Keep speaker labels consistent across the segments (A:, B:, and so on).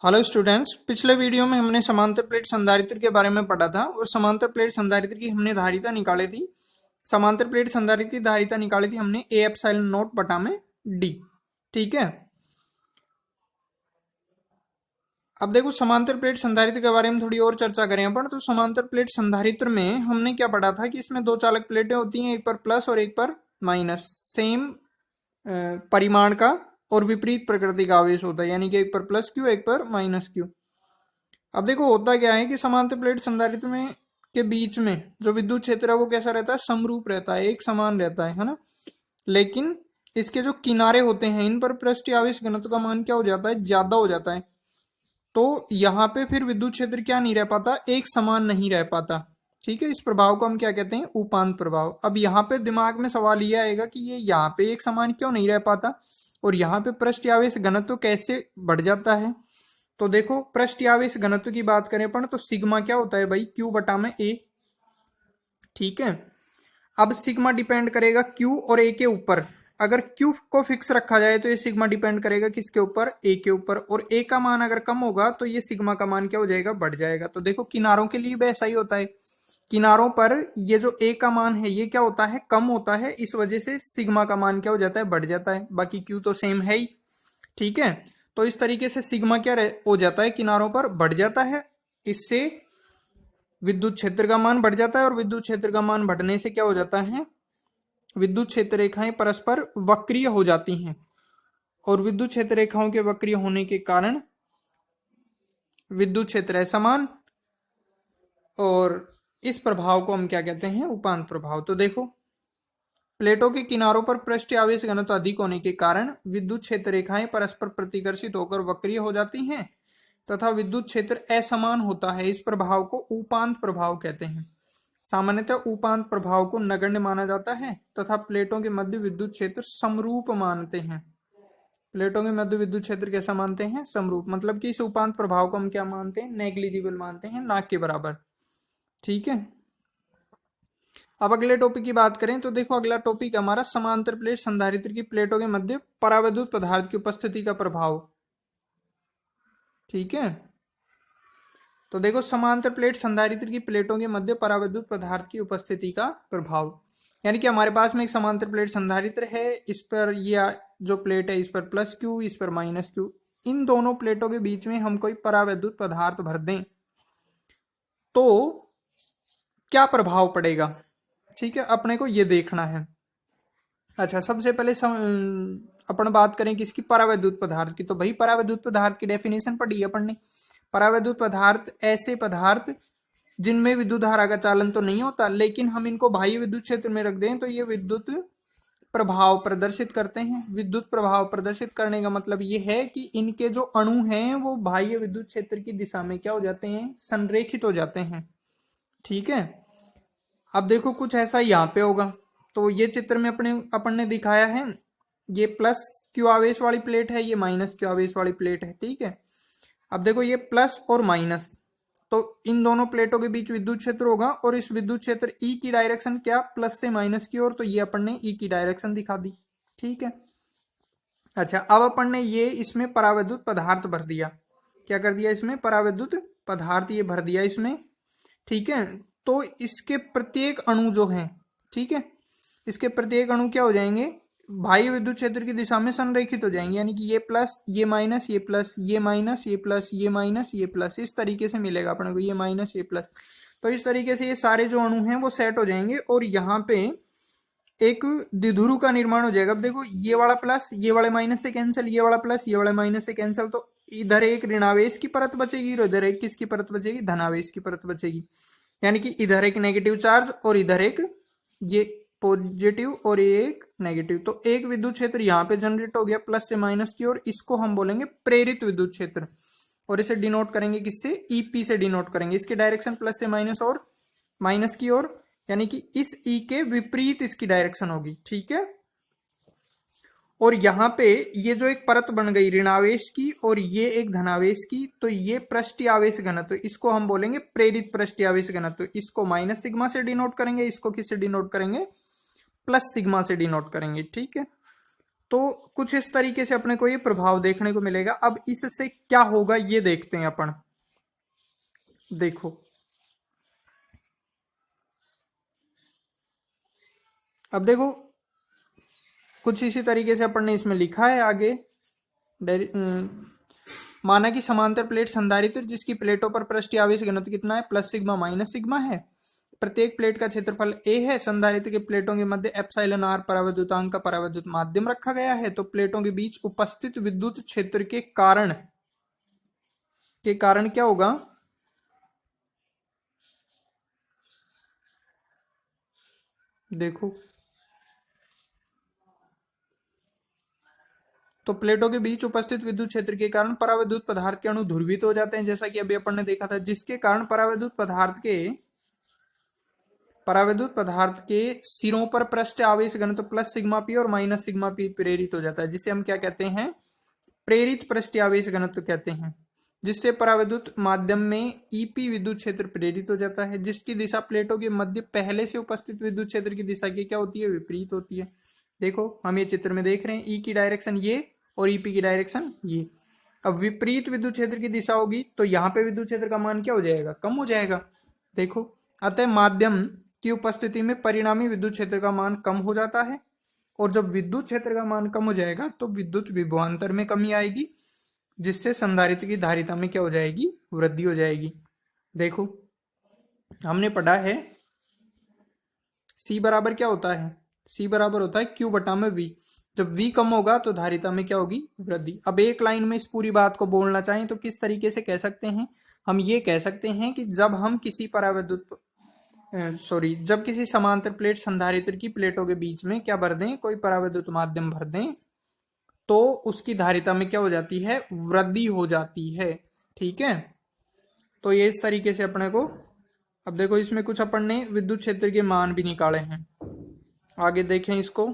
A: Hello students, पिछले video में हमने समांतर प्लेट संधारित्र के बारे में पढ़ा था और समांतर प्लेट संधारित्र की हमने धारिता निकाली थी। समांतर प्लेट संधारित्र की धारिता निकाली थी हमने ए एप्सिलॉन नॉट बटा में डी। ठीक है। अब देखो समांतर प्लेट संधारित्र के बारे में थोड़ी और चर्चा करें अपन। तो समांतर प्लेट संधारित्र में हमने क्या पढ़ा था कि इसमें दो चालक प्लेटें होती हैं, एक पर प्लस और एक पर माइनस। सेम परिमाण का और विपरीत प्रकृति का आवेश होता है, यानी कि एक पर प्लस क्यू एक पर माइनस क्यू। अब देखो होता क्या है कि समांतर प्लेट संधारित्र में के बीच में जो विद्युत क्षेत्र है वो कैसा रहता है, समरूप रहता है, एक समान रहता है ना। लेकिन इसके जो किनारे होते हैं इन पर पृष्ठीय आवेश घनत्व का मान क्या हो जाता है, ज्यादा हो जाता है। तो यहाँ पे फिर विद्युत क्षेत्र क्या नहीं रह पाता, एक समान नहीं रह पाता। ठीक है। इस प्रभाव को हम क्या कहते हैं, उपांत प्रभाव। अब यहाँ पे दिमाग में सवाल ये आएगा कि ये यहाँ पे एक समान क्यों नहीं रह पाता और यहाँ पे पृष्ठीय आवेश घनत्व कैसे बढ़ जाता है। तो देखो पृष्ठीय आवेश घनत्व की बात करें अपन तो सिग्मा क्या होता है भाई, क्यू बटा में ए। ठीक है। अब सिग्मा डिपेंड करेगा क्यू और ए के ऊपर। अगर क्यू को फिक्स रखा जाए तो ये सिग्मा डिपेंड करेगा किसके ऊपर, ए के ऊपर। और ए का मान अगर कम होगा तो ये सिग्मा का मान क्या हो जाएगा, बढ़ जाएगा। तो देखो किनारों के लिए भी ऐसा ही होता है। किनारों पर ये जो ए का मान है ये क्या होता है, कम होता है। इस वजह से सिग्मा का मान क्या हो जाता है, बढ़ जाता है। बाकी क्यू तो सेम है ही। ठीक है। तो इस तरीके से सिग्मा क्या हो जाता है, किनारों पर बढ़ जाता है। इससे विद्युत क्षेत्र का मान बढ़ जाता है और विद्युत क्षेत्र का मान बढ़ने से क्या हो जाता है, विद्युत क्षेत्र रेखाएं परस्पर वक्रीय हो जाती हैं। और विद्युत क्षेत्र रेखाओं के वक्रीय होने के कारण विद्युत क्षेत्र असमान। और इस प्रभाव को हम क्या कहते हैं, उपांत प्रभाव। तो देखो प्लेटों के किनारों पर पृष्ठीय आवेश घनत्व अधिक होने के कारण विद्युत क्षेत्र रेखाएं परस्पर प्रतिकर्षित होकर वक्रीय हो जाती हैं तथा विद्युत क्षेत्र असमान होता है। इस प्रभाव को उपांत प्रभाव कहते हैं। सामान्यतः उपांत प्रभाव को नगण्य माना जाता है तथा प्लेटों के मध्य विद्युत क्षेत्र समरूप मानते हैं। प्लेटों के मध्य विद्युत क्षेत्र कैसा मानते हैं, समरूप। मतलब कि इस उपांत प्रभाव को हम क्या मानते हैं, नेग्लिजिबल मानते हैं, ना के बराबर। ठीक है। अब अगले टॉपिक की बात करें तो देखो अगला टॉपिक हमारा समांतर प्लेट संधारित्र की प्लेटों के मध्य परावैद्युत पदार्थ की उपस्थिति का प्रभाव। ठीक है। तो देखो समांतर प्लेट संधारित्र की प्लेटों के मध्य परावैद्युत पदार्थ की उपस्थिति का प्रभाव, यानी कि हमारे पास में एक समांतर प्लेट संधारित्र है। इस पर यह जो प्लेट है इस पर प्लस क्यू, इस पर माइनस क्यू। इन दोनों प्लेटों के बीच में हम कोई परावैद्युत पदार्थ भर दें तो क्या प्रभाव पड़ेगा। ठीक है, अपने को ये देखना है। अच्छा, सबसे पहले अपन बात करें किसकी, परावैद्युत पदार्थ की। तो भाई परावैद्युत पदार्थ की डेफिनेशन पढ़ी है अपन ने। परावैद्युत पदार्थ ऐसे पदार्थ जिनमें विद्युत धारा का चालन तो नहीं होता लेकिन हम इनको बाह्य विद्युत क्षेत्र में रख दें तो ये विद्युत प्रभाव प्रदर्शित करते हैं। विद्युत प्रभाव प्रदर्शित करने का मतलब ये है कि इनके जो अणु हैं वो बाह्य विद्युत क्षेत्र की दिशा में क्या हो जाते हैं, संरेखित हो जाते हैं। ठीक है। अब देखो कुछ ऐसा यहाँ पे होगा। तो ये चित्र में अपन ने दिखाया है, ये प्लस क्यू आवेश वाली प्लेट है, ये माइनस क्यू आवेश वाली प्लेट है। ठीक है। अब देखो ये प्लस और माइनस, तो इन दोनों प्लेटों के बीच विद्युत क्षेत्र होगा और इस विद्युत क्षेत्र ई की डायरेक्शन क्या, प्लस से माइनस की ओर। तो ये अपन ने ई की डायरेक्शन दिखा दी। ठीक है। अच्छा, अब अपन ने ये इसमें परावैद्युत पदार्थ भर दिया। क्या कर दिया, इसमें परावैद्युत पदार्थ ये भर दिया इसमें। ठीक है। तो इसके प्रत्येक अणु जो है, ठीक है, इसके प्रत्येक अणु क्या हो जाएंगे, बाह्य विद्युत क्षेत्र की दिशा में संरेखित हो जाएंगे। यानी कि ये प्लस, ये माइनस, ये प्लस, ये माइनस, ये प्लस, ये माइनस, ये प्लस, इस तरीके से मिलेगा अपने को, ये माइनस, ये प्लस। तो इस तरीके से ये सारे जो अणु हैं वो सेट हो जाएंगे और यहाँ पे एक द्विध्रुव का निर्माण हो जाएगा। अब देखो ये वाला प्लस ये वाले माइनस से कैंसिल, ये वाला प्लस ये वाले माइनस से कैंसिल। तो इधर एक ऋणावेश की परत बचेगी और इधर एक किसकी परत बचेगी, धनावेश की परत बचेगी। यानी कि इधर एक नेगेटिव चार्ज और इधर एक ये पॉजिटिव और ये एक नेगेटिव। तो एक विद्युत क्षेत्र यहाँ पे जनरेट हो गया प्लस से माइनस की ओर। इसको हम बोलेंगे प्रेरित विद्युत क्षेत्र और इसे डिनोट करेंगे किससे, ईपी से डिनोट करेंगे। इसकी डायरेक्शन प्लस से माइनस और माइनस की ओर, यानी कि इस ई के विपरीत इसकी डायरेक्शन होगी। ठीक है। और यहाँ पे ये जो एक परत बन गई ऋणावेश की और ये एक धनावेश की, तो ये पृष्ठीय आवेश घनत्व, इसको हम बोलेंगे प्रेरित पृष्ठीय आवेश घनत्व। इसको माइनस सिग्मा से डिनोट करेंगे, इसको किससे डिनोट करेंगे, प्लस सिग्मा से डिनोट करेंगे। ठीक है। तो कुछ इस तरीके से अपने को ये प्रभाव देखने को मिलेगा। अब इससे क्या होगा ये देखते हैं अपन। देखो अब देखो कुछ इसी तरीके से अपन ने इसमें लिखा है आगे। माना कि समांतर प्लेट संधारित्र जिसकी प्लेटों पर पृष्ठीय आवेश घनत्व कितना है, प्लस सिग्मा माइनस सिग्मा है। प्रत्येक प्लेट का क्षेत्रफल a है। संधारित्र के प्लेटों के मध्य एप्सिलॉन r परावैद्युतांक का परावैद्युत माध्यम रखा गया है। तो प्लेटों के बीच उपस्थित विद्युत क्षेत्र के कारण क्या होगा, देखो तो प्लेटों के बीच उपस्थित विद्युत क्षेत्र के कारण परावैद्युत पदार्थ के अणु ध्रुवित हो जाते हैं, जैसा कि अभी अपन ने देखा था, जिसके कारण परावैद्युत पदार्थ के सिरों पर पृष्ठ आवेश घनत्व प्लस सिग्मा पी और माइनस सिग्मा पी प्रेरित हो जाता है, जिसे हम क्या कहते हैं, प्रेरित पृष्ठ आवेश घनत्व कहते हैं। जिससे परावैद्युत माध्यम में ईपी विद्युत क्षेत्र प्रेरित हो जाता है, जिसकी दिशा प्लेटों के मध्य पहले से उपस्थित विद्युत क्षेत्र की दिशा की क्या होती है, विपरीत होती है। देखो हम ये चित्र में देख रहे हैं, ई की डायरेक्शन ये और ईपी की डायरेक्शन ये। अब विपरीत विद्युत क्षेत्र की दिशा होगी तो यहाँ पे विद्युत क्षेत्र का मान क्या हो जाएगा, कम हो जाएगा। देखो अतः माध्यम की उपस्थिति में परिणामी विद्युत क्षेत्र का मान कम हो जाता है, और जब विद्युत क्षेत्र का मान कम हो जाएगा तो विद्युत विभवांतर में कमी आएगी, जिससे संधारित्र की धारिता में क्या हो जाएगी, वृद्धि हो जाएगी। देखो हमने पढ़ा है C बराबर क्या होता है, C बराबर होता है Q बटा में V। जब V कम होगा तो धारिता में क्या होगी, वृद्धि। अब एक लाइन में इस पूरी बात को बोलना चाहें तो किस तरीके से कह सकते हैं, हम ये कह सकते हैं कि जब हम किसी जब किसी समांतर प्लेट संधारित्र की प्लेटों के बीच में क्या भर दें, कोई परावैद्युत माध्यम भर दें, तो उसकी धारिता में क्या हो जाती है, वृद्धि हो जाती है। ठीक है, तो ये इस तरीके से अपने को, अब देखो इसमें कुछ अपन ने विद्युत क्षेत्र के मान भी निकाले हैं, आगे देखें इसको।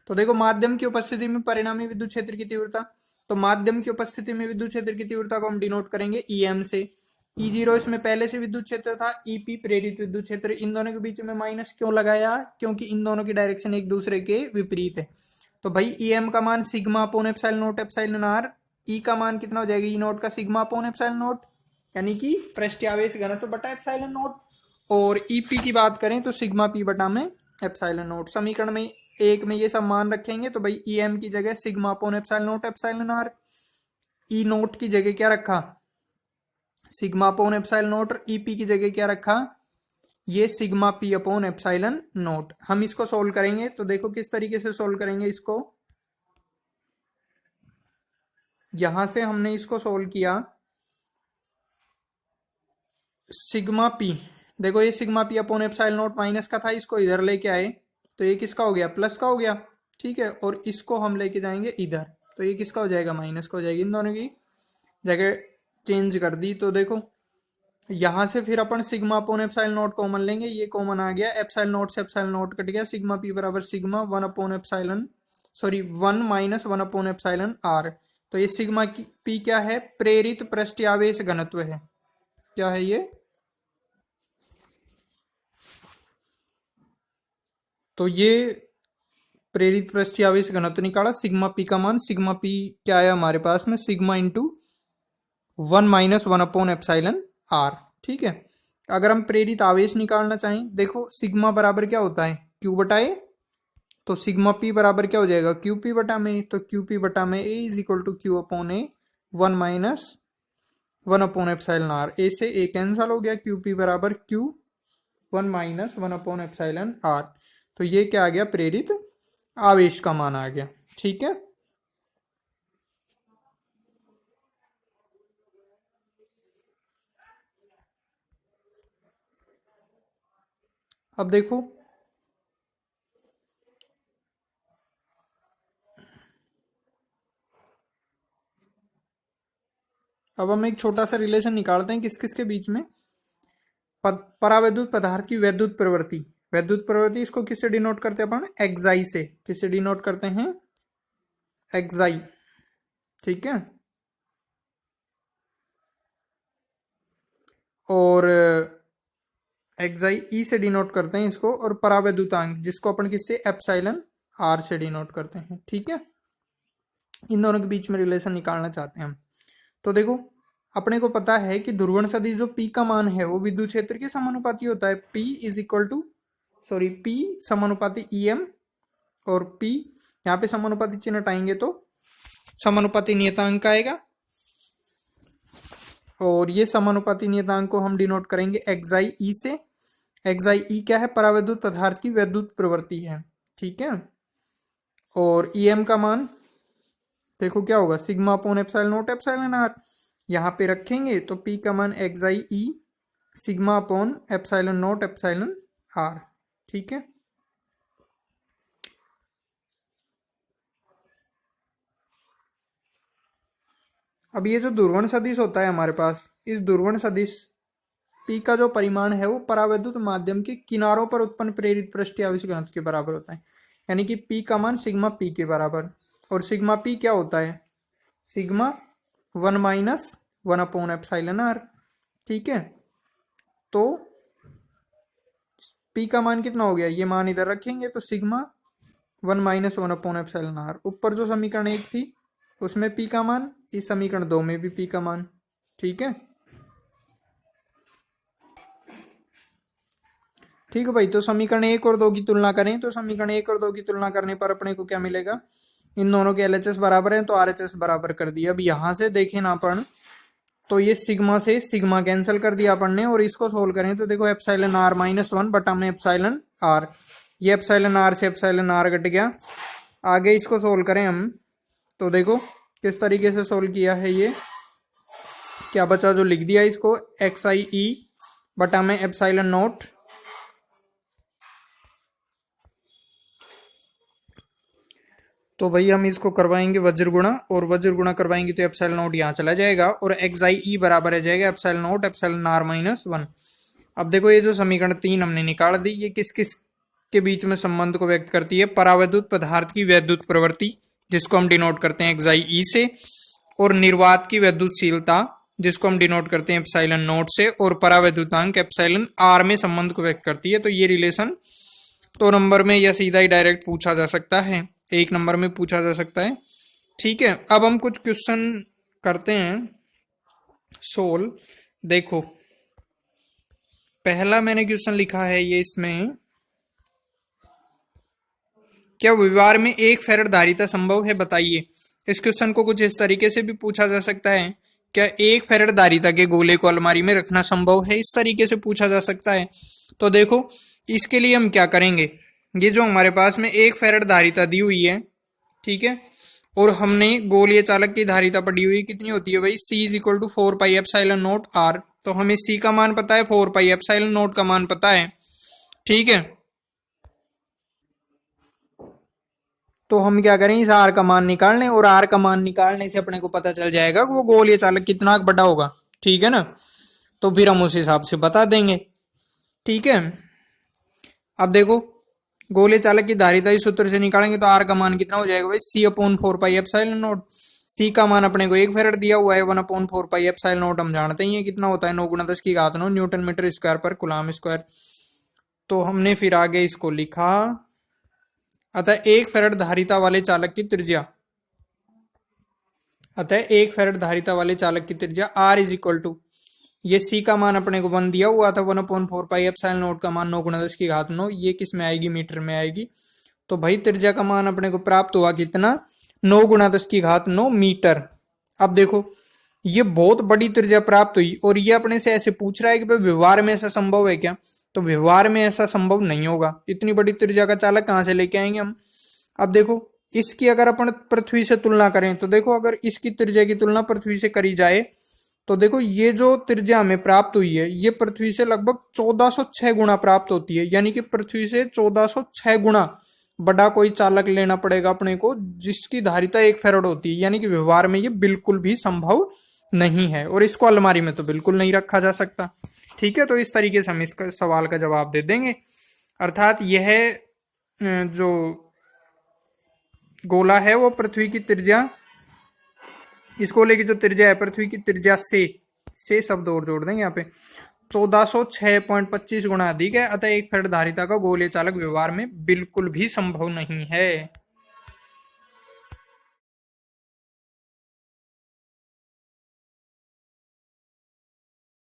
A: तो देखो माध्यम की उपस्थिति में परिणामी विद्युत क्षेत्र की तीव्रता, तो माध्यम की उपस्थिति में विद्युत क्षेत्र की तीव्रता को हम डिनोट करेंगे ईएम से। E0 इसमें पहले से विद्युत क्षेत्र था, ईपी प्रेरित विद्युत क्षेत्र। इन दोनों के बीच में माइनस क्यों लगाया, क्योंकि इन दोनों की डायरेक्शन एक दूसरे के विपरीत है। तो भाई ईएम का मान sigma upon epsilon naught epsilon R, E का मान कितना हो जाएगा, ई नोट का सिग्मा अपोन एप्सिलॉन नोट, यानी कि पृष्ठीय आवेश घनत्व बटा एप्सिलॉन नोट। और ईपी की बात करें तो सिग्मा पी बटा में एप्सिलॉन नोट। समीकरण में एक में ये सब मान रखेंगे तो भाई ईएम की जगह sigma upon epsilon naught epsilon R, E naught की जगह क्या रखा, सिग्मा अपोन एप्सिलॉन नोट, और ईपी की जगह क्या रखा, ये sigma P upon epsilon naught. हम इसको सोल्व करेंगे तो देखो किस तरीके से सोल्व करेंगे इसको। यहां से हमने इसको सोल्व किया, सिग्मा पी, देखो ये sigma P upon epsilon note minus का था, इसको इधर लेके आए तो ये किसका हो गया, प्लस का हो गया। ठीक है, और इसको हम लेके जाएंगे इधर तो ये किसका हो जाएगा, माइनस का हो जाएगी। इन दोनों की जगह चेंज कर दी तो देखो यहां से फिर अपन sigma upon epsilon naught common लेंगे, ये कॉमन आ गया, एप्सिलॉन नोट से एप्सिलॉन नोट कट गया, सिग्मा पी बराबर sigma one upon epsilon, sorry one minus one upon epsilon R. तो ये सिग्मा पी क्या है, प्रेरित पृष्ठीय आवेश घनत्व है। क्या है ये, तो ये प्रेरित पृष्ठीय आवेश घनत्व निकाला, सिग्मा पी का मान, सिग्मा पी क्या आया हमारे पास में, sigma into one minus one upon epsilon R. ठीक है, अगर हम प्रेरित आवेश निकालना चाहें, देखो सिग्मा बराबर क्या होता है, क्यू बटा ए, तो सिग्मा पी बराबर क्या हो जाएगा, क्यू पी बटा में, तो क्यू पी बटा में A is equal to Q upon A one minus one upon epsilon R. A से ए कैंसल हो गया, क्यू पी बराबर Q one minus one upon epsilon R. तो ये क्या आ गया, प्रेरित आवेश का मान आ गया। ठीक है, अब देखो अब हम एक छोटा सा रिलेशन निकालते हैं किस किस के बीच में, परावैद्युत पदार्थ की वैद्युत प्रवृत्ति। वैद्युत प्रवृत्ति इसको किससे डिनोट करते हैं अपन, एक्साई से। किससे डिनोट करते हैं, एक्साई। ठीक है, और एक्साई ई से डिनोट करते हैं इसको, और परावैद्युतांक जिसको अपन किससे एप्सिलॉन आर से डिनोट करते हैं। ठीक है, इन दोनों के बीच में रिलेशन निकालना चाहते हैं हम। तो देखो अपने को पता है कि ध्रुवण सदिश जो P का मान है वो विद्युत क्षेत्र के समानुपाती होता है। P समानुपाती EM, और P यहाँ पे समानुपाती चिन्ह हटाएंगे तो समानुपाती नियतांक आएगा, और ये समानुपाती नियतांक को हम डिनोट करेंगे एक्साई ई से। एक्साई ई क्या है? परावैद्युत पदार्थ की वैद्युत प्रवृत्ति है। ठीक है, और EM का मान देखो क्या होगा, sigma upon epsilon naught epsilon R. यहाँ पे रखेंगे तो P का मान एक्साई E sigma upon epsilon naught epsilon R. ठीक है, अब ये जो ध्रुवण सदिश होता है हमारे पास, इस ध्रुवण सदिश P का जो परिमाण है वो परावैद्युत माध्यम के किनारों पर उत्पन्न प्रेरित पृष्ठीय आवेश घनत्व के बराबर होता है। यानी कि P का मान सिग्मा P के बराबर, और सिग्मा P क्या होता है? Sigma 1 minus 1 upon epsilon R. ठीक है, तो P का मान कितना हो गया, ये मान इधर रखेंगे तो sigma 1 minus 1 upon epsilon R. ऊपर जो समीकरण 1 थी उसमें P का मान, इस समीकरण 2 में भी P का मान। ठीक है, ठीक है भाई। तो समीकरण 1 और 2 की तुलना करें तो समीकरण 1 और 2 की तुलना करने पर अपने को क्या मिलेगा, इन दोनों के LHS बराबर है तो RHS बराबर कर दिया। अब यहां से देखें ना अपन, तो ये सिग्मा से सिग्मा कैंसिल कर दिया अपन ने, और इसको सोल्व करें तो देखो एप्सिलॉन आर माइनस 1 बटा में एप्सिलॉन आर, ये एप्सिलॉन आर से एप्सिलॉन आर कट गया। आगे इसको सोल्व करें हम तो देखो किस तरीके से सोल्व किया है, ये क्या बचा जो लिख दिया इसको, एक्साई ई बटा में एप्सिलॉन नॉट, तो भाई हम इसको करवाएंगे वज्र गुणा, और वज्र गुणा करवाएंगे तो एप्सिलॉन नॉट यहाँ चला जाएगा, और एक्साई ई बराबर आ जाएगा epsilon naught epsilon R minus 1। अब देखो ये जो समीकरण 3 हमने निकाल दी, ये किस किस के बीच में संबंध को व्यक्त करती है? परावैद्युत पदार्थ की वैद्युत प्रवृत्ति जिसको हम डिनोट करते हैं एक्साई ई से, और निर्वात की वैद्युतशीलता जिसको हम डिनोट करते हैं एप्सिलॉन नॉट से, और परावैद्युतांक एप्सिलॉन आर में संबंध को व्यक्त करती है। तो ये रिलेशन 2 नंबर में या सीधा ही डायरेक्ट पूछा जा सकता है, 1 नंबर में पूछा जा सकता है। ठीक है, अब हम कुछ क्वेश्चन करते हैं सोल्व। देखो पहला मैंने क्वेश्चन लिखा है ये, इसमें क्या व्यवहार में 1 फैराड धारिता संभव है, बताइए। इस क्वेश्चन को कुछ इस तरीके से भी पूछा जा सकता है, क्या 1 फैराड धारिता के गोले को अलमारी में रखना संभव है, इस तरीके से पूछा जा सकता है। तो देखो इसके लिए हम क्या करेंगे, ये जो हमारे पास में 1 फैराड धारिता दी हुई है, ठीक है, और हमने गोलीय चालक की धारिता पढ़ी हुई कितनी होती है भाई, C is equal to 4 pi epsilon naught R। तो हमें C का मान पता है, 4 पाई एप्सिलॉन नॉट का मान पता है। ठीक है, तो हम क्या करें, इस R का मान निकाल लें, और R का मान निकालने से अपने को पता चल जाएगा कि वो गोलीय चालक कितना बड़ा होगा। ठीक है ना, तो फिर हम उस हिसाब से बता देंगे। ठीक है, अब देखो गोलीय चालक की धारिता इस सूत्र से निकालेंगे तो R का मान कितना हो जाएगा भाई, C upon 4 pi epsilon not. C का मान अपने को 1 फैराड दिया हुआ है, 1 अपॉन 4 पाई एप्सिलॉन नॉट हम जानते ही है कितना होता है, 9 गुणा 10 की घात 9 न्यूटन मीटर स्क्वायर पर कूलम स्क्वायर। तो हमने फिर आगे इसको लिखा, अतः 1 फैराड धारिता वाले चालक की त्रिज्या, अतः 1 फैराड धारिता वाले चालक की त्रिज्या R इज इक्वल टू, ये C का मान अपने को 1 दिया हुआ था, 1 अपॉन 4 पाई एप्सिलॉन नॉट का मान 9 गुणा 10 की घात 9, ये किस में आएगी, मीटर में आएगी। तो भाई त्रिज्या का मान अपने को प्राप्त हुआ कितना, 9 गुणा 10 की घात 9 मीटर। अब देखो ये बहुत बड़ी त्रिज्या प्राप्त हुई, और ये अपने से ऐसे पूछ रहा है कि भाई व्यवहार में ऐसा संभव है क्या, तो व्यवहार में ऐसा संभव नहीं होगा, इतनी बड़ी त्रिज्या का चालक कहाँ से लेके आएंगे हम। अब देखो इसकी अगर अपन पृथ्वी से तुलना करें तो देखो, अगर इसकी त्रिज्या की तुलना पृथ्वी से करी जाए तो देखो ये जो त्रिज्या हमें प्राप्त हुई है ये पृथ्वी से लगभग 1406 गुना प्राप्त होती है, यानी कि पृथ्वी से 1406 गुना बड़ा कोई चालक लेना पड़ेगा अपने को जिसकी धारिता 1 फैराड होती है, यानी कि व्यवहार में ये बिल्कुल भी संभव नहीं है, और इसको अलमारी में तो बिल्कुल नहीं रखा जा सकता। ठीक है, तो इस तरीके से हम इसका सवाल का जवाब दे देंगे। अर्थात यह जो गोला है वो पृथ्वी की त्रिज्या, इस गोले की जो त्रिज्या है पृथ्वी की त्रिज्या से शब्द और जोड़ देंगे यहाँ पे, 1406.25 गुना अधिक है, अतः एक फेड धारिता का गोलीय चालक व्यवहार में बिल्कुल भी संभव नहीं है।